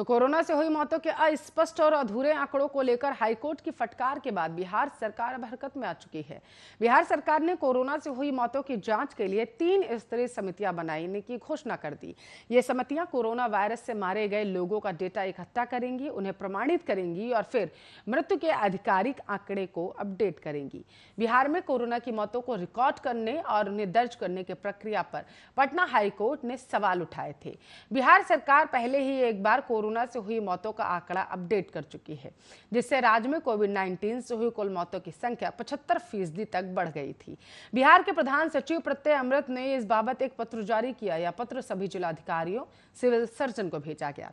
तो कोरोना से हुई मौतों के अस्पष्ट और अधूरे आंकड़ों को लेकर हाईकोर्ट की फटकार के बाद बिहार सरकार अब हरकत में आ चुकी है। बिहार सरकार ने कोरोना से हुई मौतों की जांच के लिए 3 स्तरीय समितियां बनाने की घोषणा कर दी। ये समितियां कोरोना वायरस से मारे गए लोगों का डेटा इकट्ठा करेंगी, उन्हें प्रमाणित करेंगी और फिर मृत्यु के आधिकारिक आंकड़े को अपडेट करेंगी। बिहार में कोरोना की मौतों को रिकॉर्ड करने और उन्हें दर्ज करने की प्रक्रिया पर पटना हाईकोर्ट ने सवाल उठाए थे। बिहार सरकार पहले ही एक बार कोरोना से हुई मौतों का आंकड़ा अपडेट कर चुकी है, जिससे राज्य में कोविड-19 से हुई कुल मौतों की संख्या 75% तक बढ़ गई थी। बिहार के प्रधान सचिव प्रत्यय अमृत ने इस बाबत एक पत्र जारी किया। यह पत्र सभी जिलाधिकारियों, सिविल सर्जन को भेजा गया।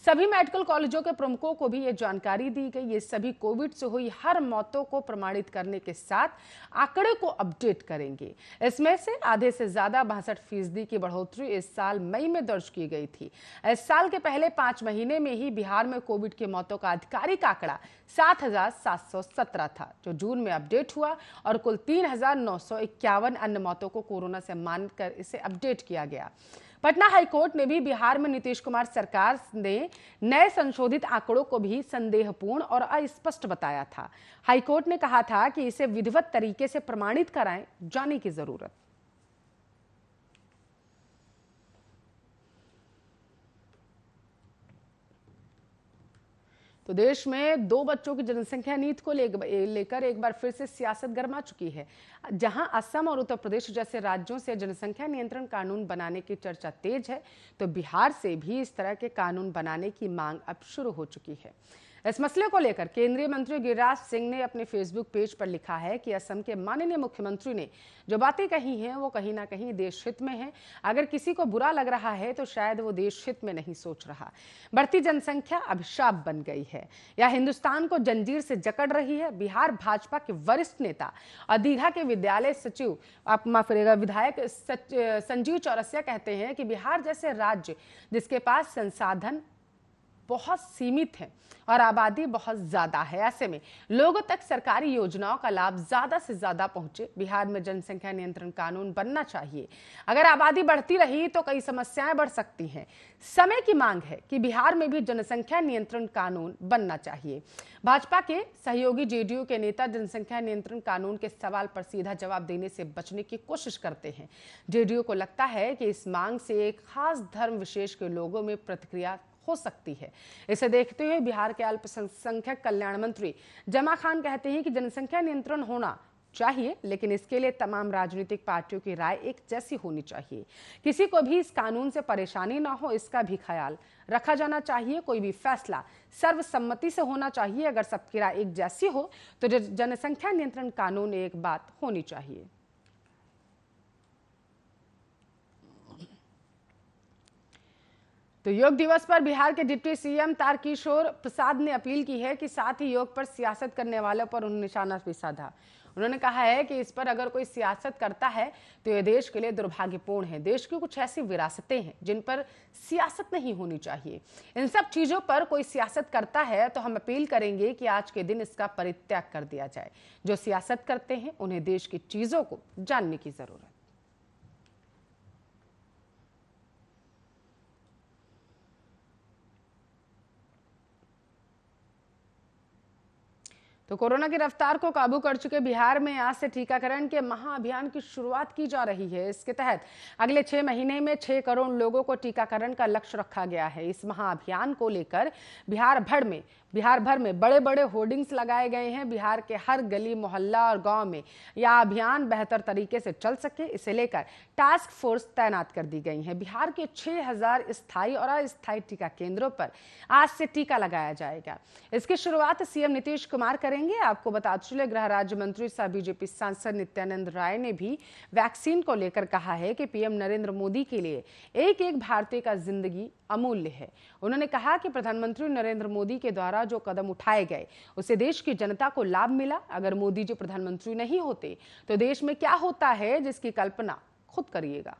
सभी मेडिकल कॉलेजों के प्रमुखों को भी ये जानकारी दी गई। ये सभी कोविड से हुई हर मौतों को प्रमाणित करने के साथ आंकड़े को अपडेट करेंगे। इसमें से आधे से ज्यादा 62% की बढ़ोतरी इस साल मई में दर्ज की गई थी। इस साल के पहले 5 महीने में ही बिहार में कोविड की मौतों का आधिकारिक आंकड़ा 7,717 था, जो जून में अपडेट हुआ और कुल 3,951 अन्य मौतों को कोरोना से मानकर इसे अपडेट किया गया। पटना हाईकोर्ट ने भी बिहार में नीतीश कुमार सरकार ने नए संशोधित आंकड़ों को भी संदेहपूर्ण और अस्पष्ट बताया था। हाईकोर्ट ने कहा था कि इसे विधिवत तरीके से प्रमाणित कराए जाने की जरूरत। तो देश में 2 बच्चों की जनसंख्या नीति को लेकर एक बार फिर से सियासत गर्मा चुकी है। जहां असम और उत्तर प्रदेश जैसे राज्यों से जनसंख्या नियंत्रण कानून बनाने की चर्चा तेज है, तो बिहार से भी इस तरह के कानून बनाने की मांग अब शुरू हो चुकी है। इस मसले को लेकर केंद्रीय मंत्री गिरिराज सिंह ने अपने फेसबुक पेज पर लिखा है कि असम के माननीय मुख्यमंत्री ने जो बातें कही हैं वो कहीं ना कहीं देश हित में है। अगर किसी को बुरा लग रहा है तो शायद वो देश हित में नहीं सोच रहा। बढ़ती जनसंख्या अभिशाप बन गई है या हिंदुस्तान को जंजीर से जकड़ रही है। बिहार भाजपा के वरिष्ठ नेता और दीघा के विद्यालय सचिव विधायक संजीव चौरसिया कहते हैं कि बिहार जैसे राज्य जिसके पास संसाधन बहुत सीमित है और आबादी बहुत ज्यादा है, ऐसे में लोगों तक सरकारी योजनाओं का लाभ ज्यादा से ज्यादा पहुंचे। बिहार में जनसंख्या नियंत्रण कानून बनना चाहिए। अगर आबादी बढ़ती रही तो कई समस्याएं बढ़ सकती हैं। समय की मांग है कि बिहार में भी जनसंख्या नियंत्रण कानून बनना चाहिए। भाजपा के सहयोगी जेडीयू के नेता जनसंख्या नियंत्रण कानून के सवाल पर सीधा जवाब देने से बचने की कोशिश करते हैं। जेडीयू को लगता है कि इस मांग से एक खास धर्म विशेष के लोगों में प्रतिक्रिया हो सकती है। इसे देखते हुए बिहार के अल्पसंख्यक कल्याण मंत्री जमा खान कहते हैं कि जनसंख्या नियंत्रण होना चाहिए, लेकिन इसके लिए तमाम राजनीतिक पार्टियों की राय एक जैसी होनी चाहिए। किसी को भी इस कानून से परेशानी ना हो, इसका भी ख्याल रखा जाना चाहिए। कोई भी फैसला सर्वसम्मति से होना चाहिए। अगर सबकी राय एक जैसी हो तो जनसंख्या नियंत्रण कानून एक बात होनी चाहिए। तो योग दिवस पर बिहार के डिप्टी सीएम तारकिशोर प्रसाद ने अपील की है कि साथ ही योग पर सियासत करने वालों पर उन्होंने निशाना भी साधा। उन्होंने कहा है कि इस पर अगर कोई सियासत करता है तो यह देश के लिए दुर्भाग्यपूर्ण है। देश की कुछ ऐसी विरासतें हैं जिन पर सियासत नहीं होनी चाहिए। इन सब चीजों पर कोई सियासत करता है तो हम अपील करेंगे कि आज के दिन इसका परित्याग कर दिया जाए। जो सियासत करते हैं उन्हें देश की चीजों को जानने की जरूरत। तो कोरोना की रफ्तार को काबू कर चुके बिहार में आज से टीकाकरण के महाअभियान की शुरुआत की जा रही है। इसके तहत अगले 6 महीने में 6 करोड़ लोगों को टीकाकरण का लक्ष्य रखा गया है। इस महाअभियान को लेकर बिहार भर में बड़े बड़े होर्डिंग्स लगाए गए हैं। बिहार के हर गली, मोहल्ला और गांव में यह अभियान बेहतर तरीके से चल सके, इसे लेकर टास्क फोर्स तैनात कर दी गई है। बिहार के 6,000 स्थायी और अस्थायी टीका केंद्रों पर आज से टीका लगाया जाएगा। इसकी शुरुआत सीएम नीतीश कुमार करेंगे। आपको बता चले, गृह राज्य मंत्री सह बीजेपी सांसद नित्यानंद राय ने भी वैक्सीन को लेकर कहा है कि पीएम नरेंद्र मोदी के लिए एक एक भारतीय का जिंदगी अमूल्य है। उन्होंने कहा कि प्रधानमंत्री नरेंद्र मोदी के द्वारा जो कदम उठाए गए उससे देश की जनता को लाभ मिला। अगर मोदी जी प्रधानमंत्री नहीं होते तो देश में क्या होता है, जिसकी कल्पना खुद करिएगा।